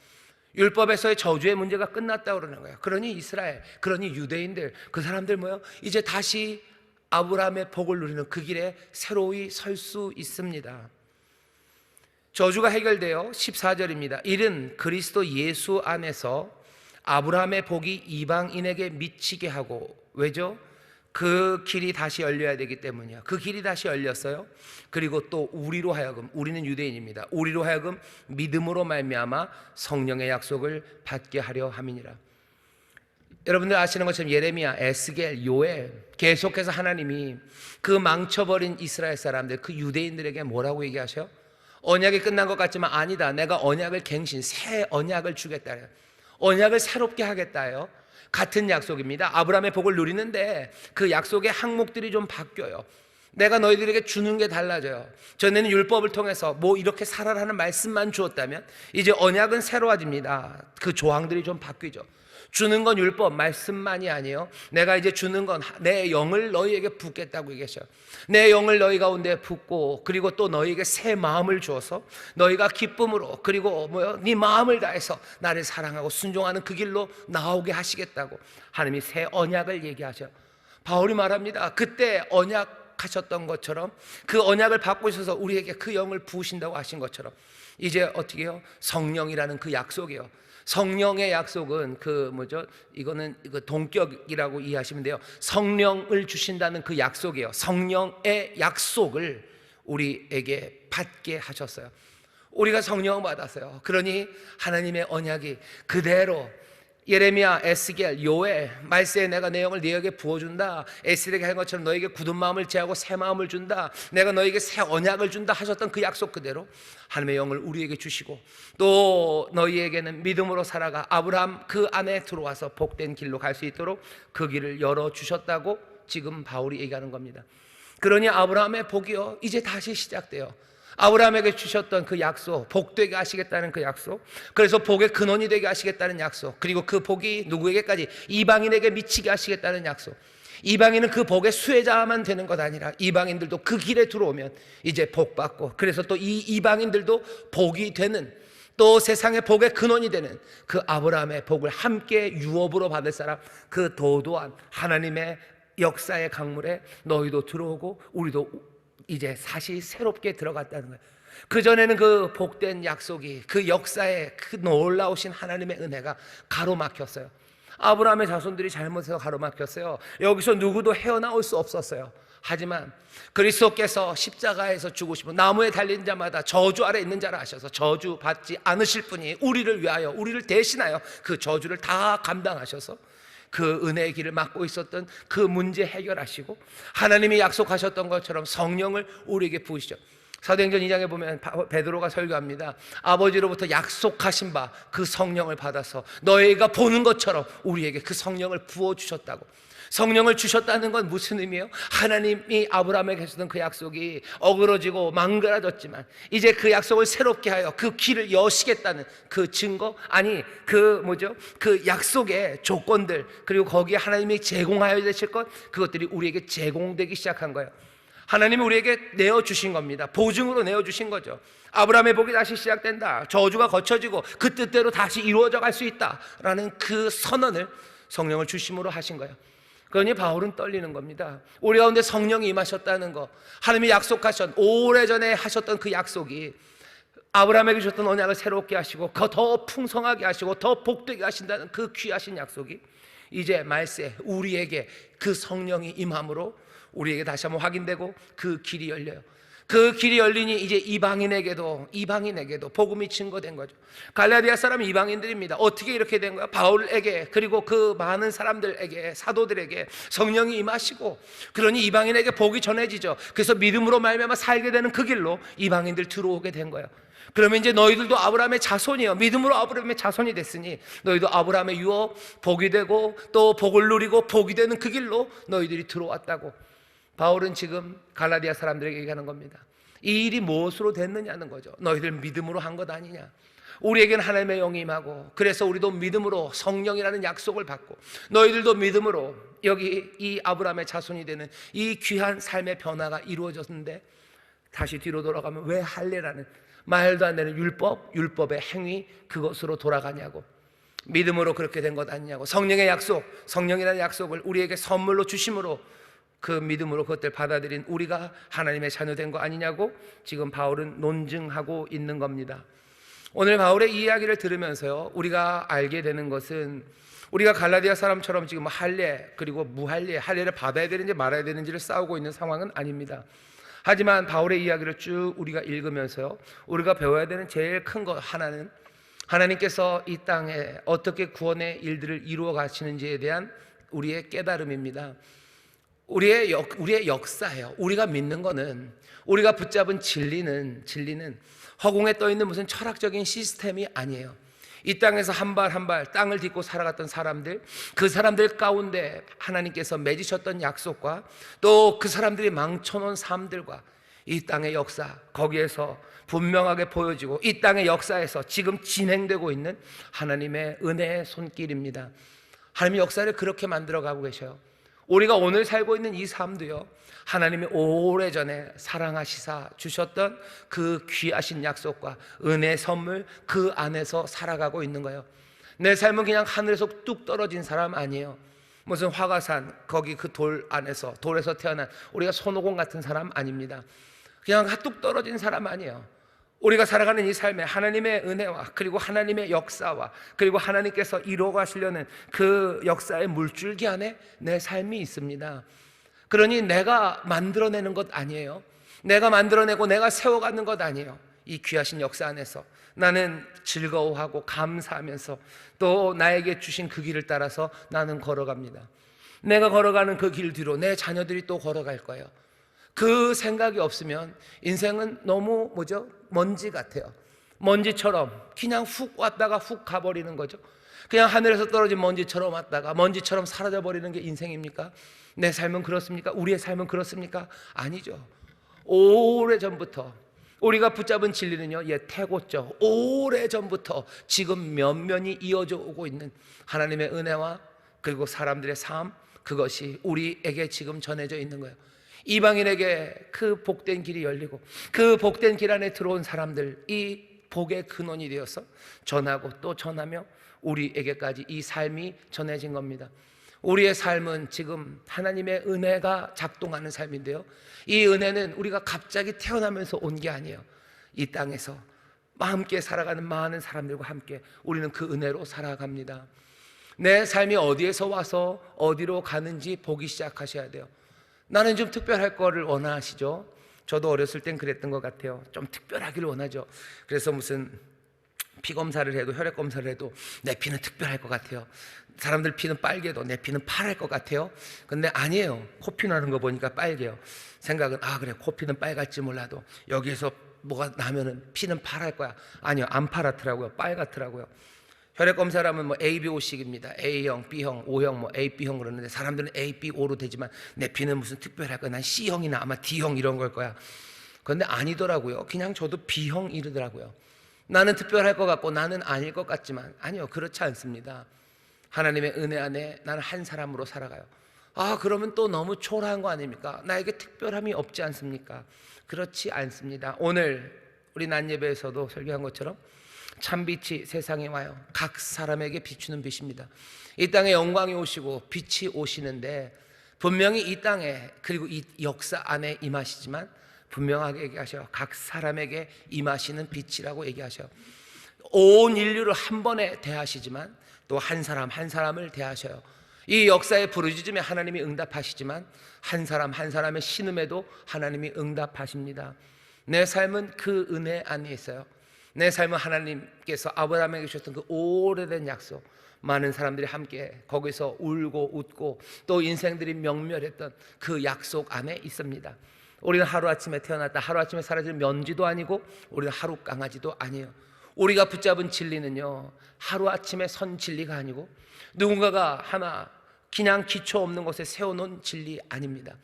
율법에서의 저주의 문제가 끝났다고 그러는 거예요. 그러니 이스라엘, 그러니 유대인들, 그 사람들 뭐예요? 이제 다시 아브라함의 복을 누리는 그 길에 새로이 설 수 있습니다. 저주가 해결되어 14절입니다. 이는 그리스도 예수 안에서 아브라함의 복이 이방인에게 미치게 하고, 왜죠? 그 길이 다시 열려야 되기 때문이야. 그 길이 다시 열렸어요. 그리고 또 우리로 하여금, 우리는 유대인입니다. 우리로 하여금 믿음으로 말미암아 성령의 약속을 받게 하려 함이니라. 여러분들 아시는 것처럼 예레미야, 에스겔, 요엘 계속해서 하나님이 그 망쳐버린 이스라엘 사람들, 그 유대인들에게 뭐라고 얘기하셔요? 언약이 끝난 것 같지만 아니다. 내가 언약을 갱신, 새 언약을 주겠다. 언약을 새롭게 하겠다요. 같은 약속입니다. 아브라함의 복을 누리는데 그 약속의 항목들이 좀 바뀌어요. 내가 너희들에게 주는 게 달라져요. 전에는 율법을 통해서 뭐 이렇게 살아라는 말씀만 주었다면 이제 언약은 새로워집니다. 그 조항들이 좀 바뀌죠. 주는 건 율법 말씀만이 아니에요. 내가 이제 주는 건 내 영을 너희에게 붓겠다고 얘기하셔요. 내 영을 너희 가운데 붓고, 그리고 또 너희에게 새 마음을 주어서 너희가 기쁨으로, 그리고 네 마음을 다해서 나를 사랑하고 순종하는 그 길로 나오게 하시겠다고 하나님이 새 언약을 얘기하셔요. 바울이 말합니다. 그때 언약 하셨던 것처럼, 그 언약을 받고 있어서 우리에게 그 영을 부으신다고 하신 것처럼 이제 어떻게 해요? 성령이라는 그 약속이에요. 성령의 약속은 이거는 동격이라고 이해하시면 돼요. 성령을 주신다는 그 약속이에요. 성령의 약속을 우리에게 받게 하셨어요. 우리가 성령을 받았어요. 그러니 하나님의 언약이 그대로 예레미야, 에스겔, 요엘 말세에 내가 내 영을 너희에게 부어준다. 에스겔에게 한 것처럼 너희에게 굳은 마음을 제하고 새 마음을 준다. 내가 너희에게 새 언약을 준다 하셨던 그 약속 그대로 하나님의 영을 우리에게 주시고, 또 너희에게는 믿음으로 살아가 아브라함 그 안에 들어와서 복된 길로 갈 수 있도록 그 길을 열어주셨다고 지금 바울이 얘기하는 겁니다. 그러니 아브라함의 복이요 이제 다시 시작돼요. 아브라함에게 주셨던 그 약속, 복되게 하시겠다는 그 약속, 그래서 복의 근원이 되게 하시겠다는 약속, 그리고 그 복이 누구에게까지? 이방인에게 미치게 하시겠다는 약속. 이방인은 그 복의 수혜자만 되는 것 아니라 이방인들도 그 길에 들어오면 이제 복받고, 그래서 또 이 이방인들도 복이 되는, 또 세상의 복의 근원이 되는 그 아브라함의 복을 함께 유업으로 받을 사람, 그 도도한 하나님의 역사의 강물에 너희도 들어오고 우리도 이제 다시 새롭게 들어갔다는 거예요. 그전에는 그 복된 약속이, 그 역사에 그 놀라우신 하나님의 은혜가 가로막혔어요. 아브라함의 자손들이 잘못해서 가로막혔어요. 여기서 누구도 헤어나올 수 없었어요. 하지만 그리스도께서 십자가에서 죽으시고 나무에 달린 자마다 저주 아래 있는 자라 하셔서 저주 받지 않으실 분이 우리를 위하여, 우리를 대신하여 그 저주를 다 감당하셔서 그 은혜의 길을 막고 있었던 그 문제 해결하시고, 하나님이 약속하셨던 것처럼 성령을 우리에게 부으시죠. 사도행전 2장에 보면 베드로가 설교합니다. 아버지로부터 약속하신 바 그 성령을 받아서 너희가 보는 것처럼 우리에게 그 성령을 부어주셨다고. 성령을 주셨다는 건 무슨 의미예요? 하나님이 아브라함에게 주셨던 그 약속이 어그러지고 망가졌지만 이제 그 약속을 새롭게 하여 그 길을 여시겠다는 그 증거, 아니 그 약속의 조건들, 그리고 거기에 하나님이 제공하여 되실 것, 그것들이 우리에게 제공되기 시작한 거예요. 하나님이 우리에게 내어주신 겁니다. 보증으로 내어주신 거죠. 아브라함의 복이 다시 시작된다, 저주가 거쳐지고 그 뜻대로 다시 이루어져 갈 수 있다라는 그 선언을 성령을 주심으로 하신 거예요. 그러니 바울은 떨리는 겁니다. 우리 가운데 성령이 임하셨다는 거, 하나님이 약속하셨던, 오래전에 하셨던 그 약속이 아브라함에게 주셨던 언약을 새롭게 하시고 더 풍성하게 하시고 더 복되게 하신다는 그 귀하신 약속이 이제 말세 우리에게 그 성령이 임함으로 우리에게 다시 한번 확인되고 그 길이 열려요. 그 길이 열리니 이제 이방인에게도 복음이 증거된 거죠. 갈라디아 사람은 이방인들입니다. 어떻게 이렇게 된 거야? 바울에게, 그리고 그 많은 사람들에게, 사도들에게 성령이 임하시고, 그러니 이방인에게 복이 전해지죠. 그래서 믿음으로 말미암아 살게 되는 그 길로 이방인들 들어오게 된 거예요. 그러면 이제 너희들도 아브라함의 자손이요, 믿음으로 아브라함의 자손이 됐으니 너희도 아브라함의 유업, 복이 되고 또 복을 누리고 복이 되는 그 길로 너희들이 들어왔다고 바울은 지금 갈라디아 사람들에게 얘기하는 겁니다. 이 일이 무엇으로 됐느냐는 거죠. 너희들 믿음으로 한 것 아니냐. 우리에게는 하나님의 영이 임하고, 그래서 우리도 믿음으로 성령이라는 약속을 받고, 너희들도 믿음으로 여기 이 아브라함의 자손이 되는 이 귀한 삶의 변화가 이루어졌는데, 다시 뒤로 돌아가면 왜 할례라는 말도 안 되는 율법의 행위, 그것으로 돌아가냐고. 믿음으로 그렇게 된 것 아니냐고. 성령의 약속, 성령이라는 약속을 우리에게 선물로 주심으로 그 믿음으로 그것들 받아들인 우리가 하나님의 자녀 된 거 아니냐고 지금 바울은 논증하고 있는 겁니다. 오늘 바울의 이 이야기를 들으면서요, 우리가 알게 되는 것은 우리가 갈라디아 사람처럼 지금 할례 그리고 무할례, 할례를 받아야 되는지 말아야 되는지를 싸우고 있는 상황은 아닙니다. 하지만 바울의 이야기를 쭉 우리가 읽으면서요, 우리가 배워야 되는 제일 큰 것 하나는 하나님께서 이 땅에 어떻게 구원의 일들을 이루어 가시는지에 대한 우리의 깨달음입니다. 우리의 역사예요. 우리가 믿는 거는, 우리가 붙잡은 진리는 허공에 떠 있는 무슨 철학적인 시스템이 아니에요. 이 땅에서 한 발 한 발 땅을 딛고 살아갔던 사람들, 그 사람들 가운데 하나님께서 맺으셨던 약속과 또 그 사람들이 망쳐놓은 삶들과 이 땅의 역사, 거기에서 분명하게 보여지고 이 땅의 역사에서 지금 진행되고 있는 하나님의 은혜의 손길입니다. 하나님의 역사를 그렇게 만들어가고 계셔요. 우리가 오늘 살고 있는 이 삶도요, 하나님이 오래전에 사랑하시사 주셨던 그 귀하신 약속과 은혜의 선물, 그 안에서 살아가고 있는 거예요. 내 삶은 그냥 하늘에서 뚝 떨어진 사람 아니에요. 무슨 화가산 거기 그 돌 안에서, 돌에서 태어난 우리가 손오공 같은 사람 아닙니다. 그냥 뚝 떨어진 사람 아니에요. 우리가 살아가는 이 삶에 하나님의 은혜와 그리고 하나님의 역사와 그리고 하나님께서 이루어 가시려는 그 역사의 물줄기 안에 내 삶이 있습니다. 그러니 내가 만들어내는 것 아니에요. 내가 만들어내고 내가 세워가는 것 아니에요. 이 귀하신 역사 안에서 나는 즐거워하고 감사하면서 또 나에게 주신 그 길을 따라서 나는 걸어갑니다. 내가 걸어가는 그 길 뒤로 내 자녀들이 또 걸어갈 거예요. 그 생각이 없으면 인생은 너무 먼지 같아요. 먼지처럼 그냥 훅 왔다가 훅 가버리는 거죠. 그냥 하늘에서 떨어진 먼지처럼 왔다가 먼지처럼 사라져 버리는 게 인생입니까? 내 삶은 그렇습니까? 우리의 삶은 그렇습니까? 아니죠. 오래전부터 우리가 붙잡은 진리는요, 태고죠. 오래전부터 지금 면면이 이어져 오고 있는 하나님의 은혜와 그리고 사람들의 삶, 그것이 우리에게 지금 전해져 있는 거예요. 이방인에게 그 복된 길이 열리고 그 복된 길 안에 들어온 사람들, 이 복의 근원이 되어서 전하고 또 전하며 우리에게까지 이 삶이 전해진 겁니다. 우리의 삶은 지금 하나님의 은혜가 작동하는 삶인데요, 이 은혜는 우리가 갑자기 태어나면서 온 게 아니에요. 이 땅에서 함께 살아가는 많은 사람들과 함께 우리는 그 은혜로 살아갑니다. 내 삶이 어디에서 와서 어디로 가는지 보기 시작하셔야 돼요. 나는 좀 특별할 거를 원하시죠? 저도 어렸을 땐 그랬던 것 같아요. 좀 특별하기를 원하죠. 그래서 무슨 피 검사를 해도, 혈액 검사를 해도 내 피는 특별할 것 같아요. 사람들 피는 빨개도 내 피는 파랄 것 같아요. 근데 아니에요. 코피 나는 거 보니까 빨개요. 생각은 그래, 코피는 빨갈지 몰라도 여기에서 뭐가 나면은 피는 파랄 거야. 아니요, 안 파랗더라고요. 빨갛더라고요. 혈액 검사라면 A, B, O식입니다. A형, B형, O형, A, B형 그러는데 사람들은 A, B, O로 되지만 내 피는 무슨 특별할 거야. 난 C형이나 아마 D형 이런 걸 거야. 그런데 아니더라고요. 그냥 저도 B형 이러더라고요. 나는 특별할 것 같고 나는 아닐 것 같지만 아니요, 그렇지 않습니다. 하나님의 은혜 안에 나는 한 사람으로 살아가요. 그러면 또 너무 초라한 거 아닙니까? 나에게 특별함이 없지 않습니까? 그렇지 않습니다. 오늘 우리 낮 예배에서도 설교한 것처럼 참빛이 세상에 와요. 각 사람에게 비추는 빛입니다. 이 땅에 영광이 오시고 빛이 오시는데 분명히 이 땅에 그리고 이 역사 안에 임하시지만 분명하게 얘기하셔요. 각 사람에게 임하시는 빛이라고 얘기하셔요. 온 인류를 한 번에 대하시지만 또 한 사람 한 사람을 대하셔요. 이 역사의 부르짖음에 하나님이 응답하시지만 한 사람 한 사람의 신음에도 하나님이 응답하십니다. 내 삶은 그 은혜 안에 있어요. 내 삶은 하나님께서 아브라함에게 주셨던 그 오래된 약속, 많은 사람들이 함께 거기서 울고 웃고 또 인생들이 명멸했던 그 약속 안에 있습니다. 우리는 하루아침에 태어났다, 하루아침에 사라지는 먼지도 아니고 우리는 하루 강아지도 아니에요. 우리가 붙잡은 진리는요, 하루아침에 선 진리가 아니고 누군가가 하나 그냥 기초 없는 곳에 세워놓은 진리 아닙니다.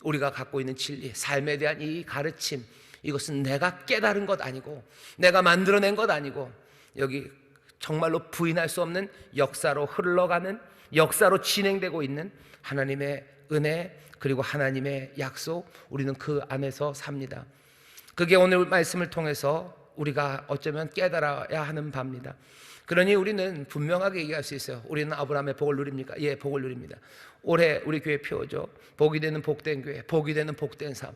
우리가 갖고 있는 진리, 삶에 대한 이 가르침, 이것은 내가 깨달은 것 아니고 내가 만들어낸 것 아니고 여기 정말로 부인할 수 없는 역사로 흘러가는, 역사로 진행되고 있는 하나님의 은혜 그리고 하나님의 약속, 우리는 그 안에서 삽니다. 그게 오늘 말씀을 통해서 우리가 어쩌면 깨달아야 하는 바입니다. 그러니 우리는 분명하게 얘기할 수 있어요. 우리는 아브라함의 복을 누립니까? 예, 복을 누립니다. 올해 우리 교회 표죠. 복이 되는 복된 교회, 복이 되는 복된 삶.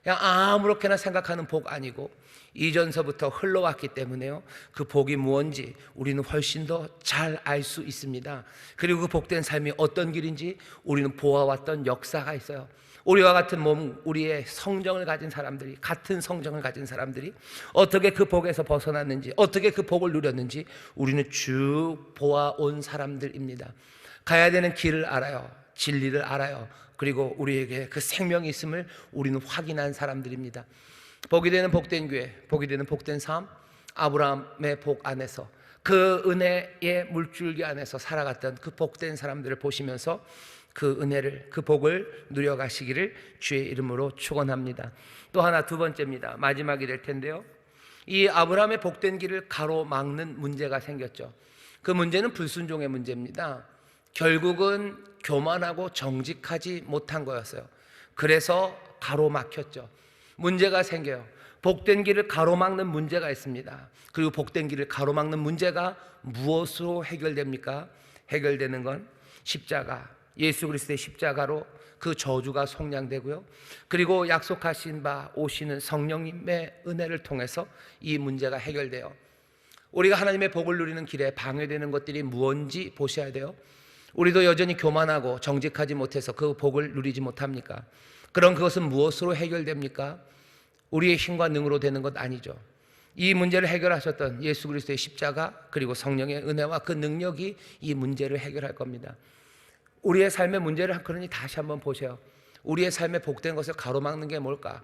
그냥 아무렇게나 생각하는 복 아니고 이전서부터 흘러왔기 때문에요, 그 복이 무엇인지 우리는 훨씬 더 잘 알 수 있습니다. 그리고 그 복된 삶이 어떤 길인지 우리는 보아왔던 역사가 있어요. 우리와 같은 몸, 우리의 성정을 가진 사람들이, 같은 성정을 가진 사람들이 어떻게 그 복에서 벗어났는지, 어떻게 그 복을 누렸는지 우리는 쭉 보아온 사람들입니다. 가야 되는 길을 알아요. 진리를 알아요. 그리고 우리에게 그 생명이 있음을 우리는 확인한 사람들입니다. 복이 되는 복된 교회, 복이 되는 복된 삶, 아브라함의 복 안에서, 그 은혜의 물줄기 안에서 살아갔던 그 복된 사람들을 보시면서 그 은혜를, 그 복을 누려가시기를 주의 이름으로 축원합니다. 또 하나, 두 번째입니다. 마지막이 될 텐데요, 이 아브라함의 복된 길을 가로막는 문제가 생겼죠. 그 문제는 불순종의 문제입니다. 결국은 교만하고 정직하지 못한 거였어요. 그래서 가로막혔죠. 문제가 생겨요. 복된 길을 가로막는 문제가 있습니다. 그리고 복된 길을 가로막는 문제가 무엇으로 해결됩니까? 해결되는 건 십자가, 예수 그리스도의 십자가로 그 저주가 속량되고요, 그리고 약속하신 바 오시는 성령님의 은혜를 통해서 이 문제가 해결돼요. 우리가 하나님의 복을 누리는 길에 방해되는 것들이 무엇인지 보셔야 돼요. 우리도 여전히 교만하고 정직하지 못해서 그 복을 누리지 못합니까? 그럼 그것은 무엇으로 해결됩니까? 우리의 힘과 능으로 되는 것 아니죠. 이 문제를 해결하셨던 예수 그리스도의 십자가, 그리고 성령의 은혜와 그 능력이 이 문제를 해결할 겁니다. 우리의 삶의 문제를 그러니 다시 한번 보세요. 우리의 삶에 복된 것을 가로막는 게 뭘까?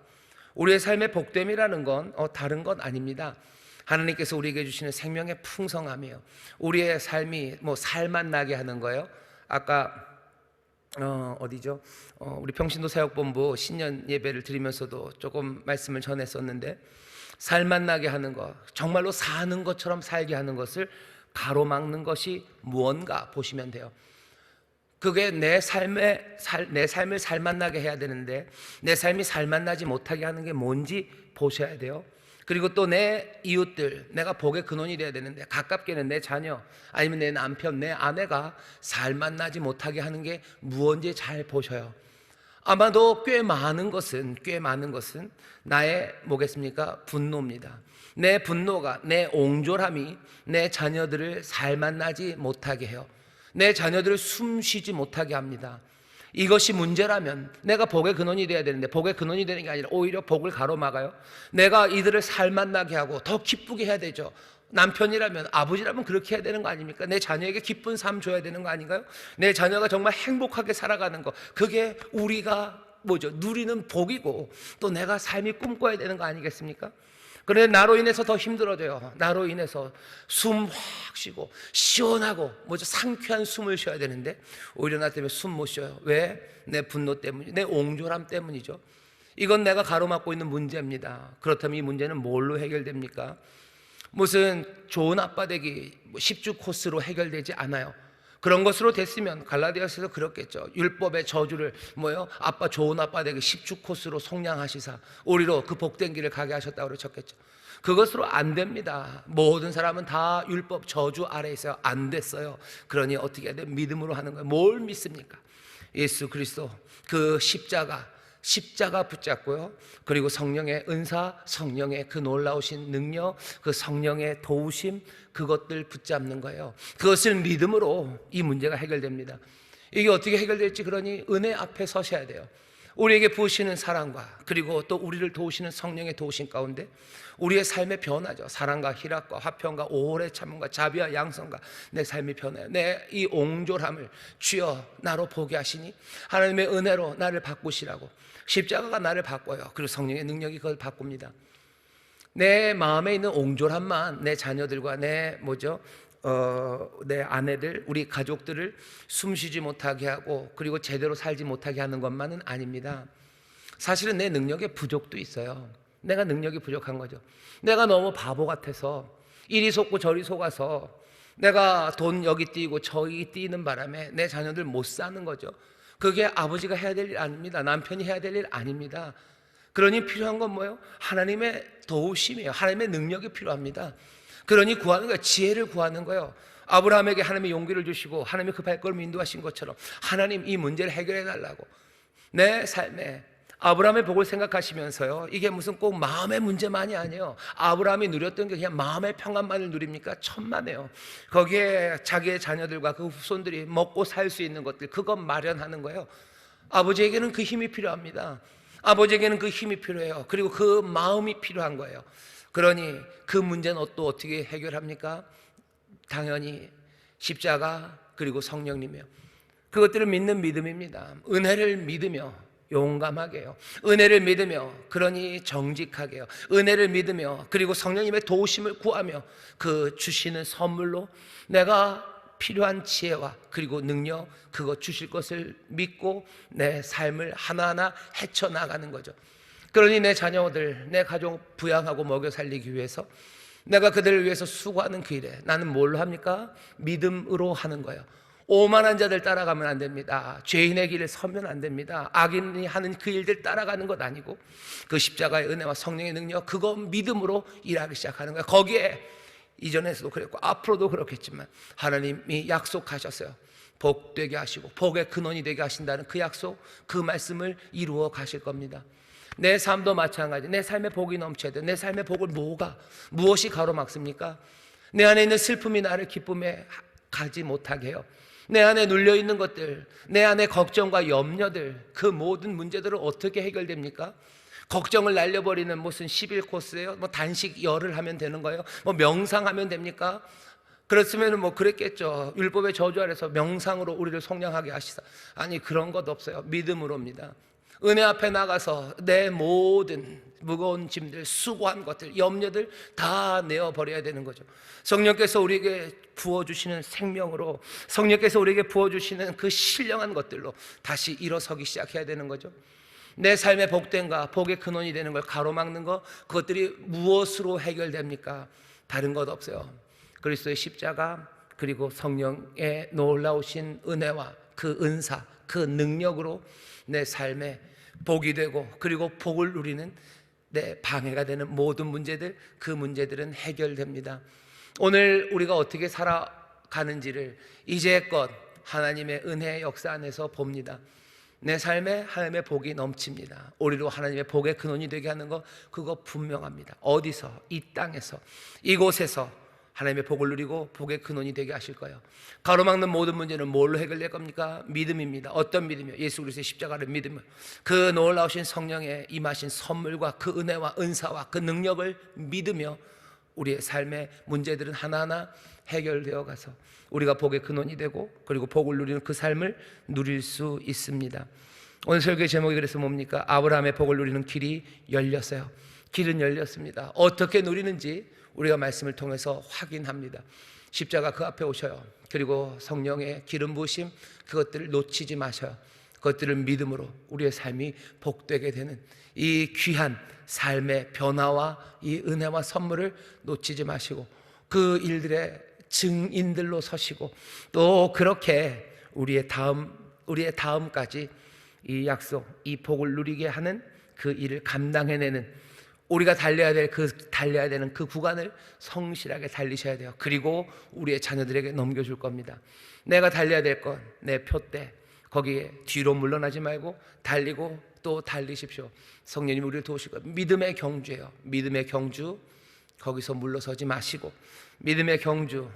우리의 삶의 복됨이라는 건 다른 건 아닙니다. 하나님께서 우리에게 주시는 생명의 풍성함이에요. 우리의 삶이 살만 나게 하는 거예요. 아까 어디죠? 우리 평신도 사역본부 신년 예배를 드리면서도 조금 말씀을 전했었는데, 살만 나게 하는 것, 정말로 사는 것처럼 살게 하는 것을 가로막는 것이 무언가 보시면 돼요. 그게 내 삶을 살만나게 해야 되는데, 내 삶이 살만나지 못하게 하는 게 뭔지 보셔야 돼요. 그리고 또 내 이웃들, 내가 복의 근원이 되어야 되는데, 가깝게는 내 자녀, 아니면 내 남편, 내 아내가 살만나지 못하게 하는 게 무언지 잘 보셔요. 아마도 꽤 많은 것은 나의 뭐겠습니까? 분노입니다. 내 분노가, 내 옹졸함이 내 자녀들을 살만나지 못하게 해요. 내 자녀들을 숨쉬지 못하게 합니다. 이것이 문제라면 내가 복의 근원이 되어야 되는데, 복의 근원이 되는 게 아니라 오히려 복을 가로막아요. 내가 이들을 살만나게 하고 더 기쁘게 해야 되죠. 남편이라면, 아버지라면 그렇게 해야 되는 거 아닙니까? 내 자녀에게 기쁜 삶 줘야 되는 거 아닌가요? 내 자녀가 정말 행복하게 살아가는 거, 그게 우리가 누리는 복이고, 또 내가 삶이 꿈꿔야 되는 거 아니겠습니까? 그런데 나로 인해서 더 힘들어져요. 나로 인해서 숨 확 쉬고 시원하고 상쾌한 숨을 쉬어야 되는데, 오히려 나 때문에 숨 못 쉬어요. 왜? 내 분노 때문이죠. 내 옹졸함 때문이죠. 이건 내가 가로막고 있는 문제입니다. 그렇다면 이 문제는 뭘로 해결됩니까? 무슨 좋은 아빠 되기 10주 코스로 해결되지 않아요. 그런 것으로 됐으면 갈라디아서도 그렇겠죠. 율법의 저주를 아빠 좋은 아빠 되기 10주 코스로 속량하시사 우리로 그 복된 길을 가게 하셨다고 그러셨겠죠. 그것으로 안 됩니다. 모든 사람은 다 율법 저주 아래에 있어요. 안 됐어요. 그러니 어떻게 해야 돼? 믿음으로 하는 거예요. 뭘 믿습니까? 예수 그리스도 그 십자가 붙잡고요, 그리고 성령의 은사, 성령의 그 놀라우신 능력, 그 성령의 도우심, 그것들 붙잡는 거예요. 그것을 믿음으로 이 문제가 해결됩니다. 이게 어떻게 해결될지, 그러니 은혜 앞에 서셔야 돼요. 우리에게 부으시는 사랑과, 그리고 또 우리를 도우시는 성령의 도우심 가운데 우리의 삶의 변화죠. 사랑과 희락과 화평과 오래 참음과 자비와 양성과 내 삶이 변해요. 내 이 옹졸함을 주여 나로 보게 하시니 하나님의 은혜로 나를 바꾸시라고. 십자가가 나를 바꿔요. 그리고 성령의 능력이 그걸 바꿉니다. 내 마음에 있는 옹졸함만 내 자녀들과 내 아내들, 우리 가족들을 숨쉬지 못하게 하고, 그리고 제대로 살지 못하게 하는 것만은 아닙니다. 사실은 내 능력에 부족도 있어요. 내가 능력이 부족한 거죠. 내가 너무 바보 같아서 이리 속고 저리 속아서 내가 돈 여기 띄고 저기 띄는 바람에 내 자녀들 못 사는 거죠. 그게 아버지가 해야 될 일 아닙니다. 남편이 해야 될 일 아닙니다. 그러니 필요한 건 뭐예요? 하나님의 도우심이에요. 하나님의 능력이 필요합니다. 그러니 구하는 거예요. 지혜를 구하는 거예요. 아브라함에게 하나님의 용기를 주시고 하나님의 그 발걸음 인도하신 것처럼 하나님 이 문제를 해결해 달라고. 내 삶에 아브라함의 복을 생각하시면서요, 이게 무슨 꼭 마음의 문제만이 아니에요. 아브라함이 누렸던 게 그냥 마음의 평안만을 누립니까? 천만에요. 거기에 자기의 자녀들과 그 후손들이 먹고 살 수 있는 것들, 그것 마련하는 거예요. 아버지에게는 그 힘이 필요합니다. 아버지에게는 그 힘이 필요해요. 그리고 그 마음이 필요한 거예요. 그러니 그 문제는 또 어떻게 해결합니까? 당연히 십자가 그리고 성령님이요. 그것들을 믿는 믿음입니다. 은혜를 믿으며 용감하게요. 은혜를 믿으며 그러니 정직하게요. 은혜를 믿으며 그리고 성령님의 도우심을 구하며 그 주시는 선물로 내가 필요한 지혜와 그리고 능력, 그것 주실 것을 믿고 내 삶을 하나하나 헤쳐나가는 거죠. 그러니 내 자녀들, 내 가족 부양하고 먹여 살리기 위해서 내가 그들을 위해서 수고하는 그 일에 나는 뭘로 합니까? 믿음으로 하는 거예요. 오만한 자들 따라가면 안 됩니다. 죄인의 길을 서면 안 됩니다. 악인이 하는 그 일들 따라가는 것 아니고 그 십자가의 은혜와 성령의 능력, 그거 믿음으로 일하기 시작하는 거예요. 거기에 이전에서도 그랬고 앞으로도 그렇겠지만 하나님이 약속하셨어요. 복되게 하시고 복의 근원이 되게 하신다는 그 약속, 그 말씀을 이루어 가실 겁니다. 내 삶도 마찬가지. 내 삶에 복이 넘쳐야 돼. 내 삶의 복을 무엇이 가로막습니까? 내 안에 있는 슬픔이 나를 기쁨에 가지 못하게 해요. 내 안에 눌려있는 것들, 내 안에 걱정과 염려들, 그 모든 문제들은 어떻게 해결됩니까? 걱정을 날려버리는 무슨 11코스예요? 뭐 단식 열을 하면 되는 거예요? 뭐 명상하면 됩니까? 그렇으면 뭐 그랬겠죠. 율법의 저주 아래서 명상으로 우리를 속량하게 하시사. 아니, 그런 것 없어요. 믿음으로입니다. 은혜 앞에 나가서 내 모든 무거운 짐들, 수고한 것들, 염려들 다 내어버려야 되는 거죠. 성령께서 우리에게 부어주시는 생명으로, 성령께서 우리에게 부어주시는 그 신령한 것들로 다시 일어서기 시작해야 되는 거죠. 내 삶의 복된과 복의 근원이 되는 걸 가로막는 것, 그것들이 무엇으로 해결됩니까? 다른 것 없어요. 그리스도의 십자가 그리고 성령의 놀라우신 은혜와 그 은사, 그 능력으로 내 삶에 복이 되고 그리고 복을 누리는 내 방해가 되는 모든 문제들, 그 문제들은 해결됩니다. 오늘 우리가 어떻게 살아가는지를 이제껏 하나님의 은혜의 역사 안에서 봅니다. 내 삶에 하나님의 복이 넘칩니다. 우리로 하나님의 복의 근원이 되게 하는 것, 그거 분명합니다. 어디서? 이 땅에서, 이곳에서 하나님의 복을 누리고 복의 근원이 되게 하실 거예요. 가로막는 모든 문제는 뭘로 해결될 겁니까? 믿음입니다. 어떤 믿음이요? 예수 그리스도의 십자가를 믿으며 그 놀라우신 성령의 임하신 선물과 그 은혜와 은사와 그 능력을 믿으며 우리의 삶의 문제들은 하나하나 해결되어 가서 우리가 복의 근원이 되고 그리고 복을 누리는 그 삶을 누릴 수 있습니다. 오늘 설교의 제목이 그래서 뭡니까? 아브라함의 복을 누리는 길이 열렸어요. 길은 열렸습니다. 어떻게 누리는지 우리가 말씀을 통해서 확인합니다. 십자가 그 앞에 오셔요. 그리고 성령의 기름 부으심, 그것들을 놓치지 마셔요. 그것들을 믿음으로 우리의 삶이 복되게 되는 이 귀한 삶의 변화와 이 은혜와 선물을 놓치지 마시고 그 일들의 증인들로 서시고 또 그렇게 우리의 다음까지 이 약속, 이 복을 누리게 하는 그 일을 감당해내는, 우리가 달려야 되는 그 구간을 성실하게 달리셔야 돼요. 그리고 우리의 자녀들에게 넘겨줄 겁니다. 내가 달려야 될 건 내 표대, 거기에 뒤로 물러나지 말고 달리고 또 달리십시오. 성령님이 우리를 도우실 거예요. 믿음의 경주예요. 믿음의 경주, 거기서 물러서지 마시고 믿음의 경주,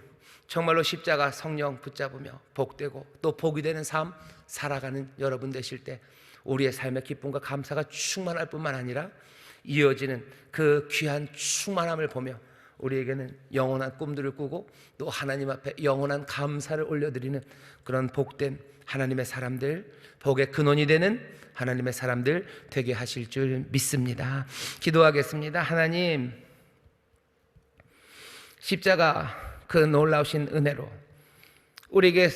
정말로 십자가 성령 붙잡으며 복되고 또 복이 되는 삶 살아가는 여러분 되실 때 우리의 삶의 기쁨과 감사가 충만할 뿐만 아니라 이어지는 그 귀한 충만함을 보며 우리에게는 영원한 꿈들을 꾸고 또 하나님 앞에 영원한 감사를 올려드리는 그런 복된 하나님의 사람들, 복의 근원이 되는 하나님의 사람들 되게 하실 줄 믿습니다. 기도하겠습니다. 하나님, 십자가 그 놀라우신 은혜로 우리에게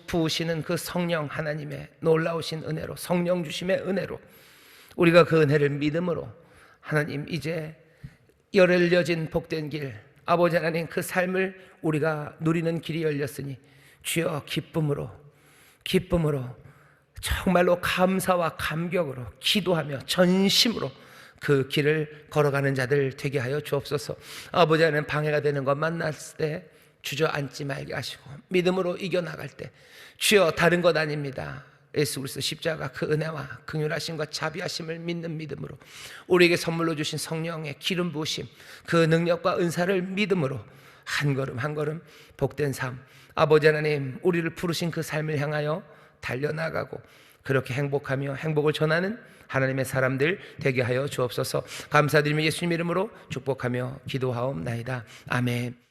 부으시는 그 성령 하나님의 놀라우신 은혜로, 성령 주심의 은혜로 우리가 그 은혜를 믿음으로 하나님, 이제 열려진 복된 길, 아버지 하나님, 그 삶을 우리가 누리는 길이 열렸으니 주여 기쁨으로 정말로 감사와 감격으로 기도하며 전심으로 그 길을 걸어가는 자들 되게 하여 주옵소서. 아버지 하나님, 방해가 되는 것 만났을 때 주저앉지 말게 하시고 믿음으로 이겨나갈 때 주여 다른 것 아닙니다. 예수 그리스도 십자가 그 은혜와 긍휼하심과 자비하심을 믿는 믿음으로, 우리에게 선물로 주신 성령의 기름 부으심, 그 능력과 은사를 믿음으로 한 걸음 한 걸음 복된 삶, 아버지 하나님, 우리를 부르신 그 삶을 향하여 달려나가고 그렇게 행복하며 행복을 전하는 하나님의 사람들 되게 하여 주옵소서. 감사드리며 예수님 이름으로 축복하며 기도하옵나이다. 아멘.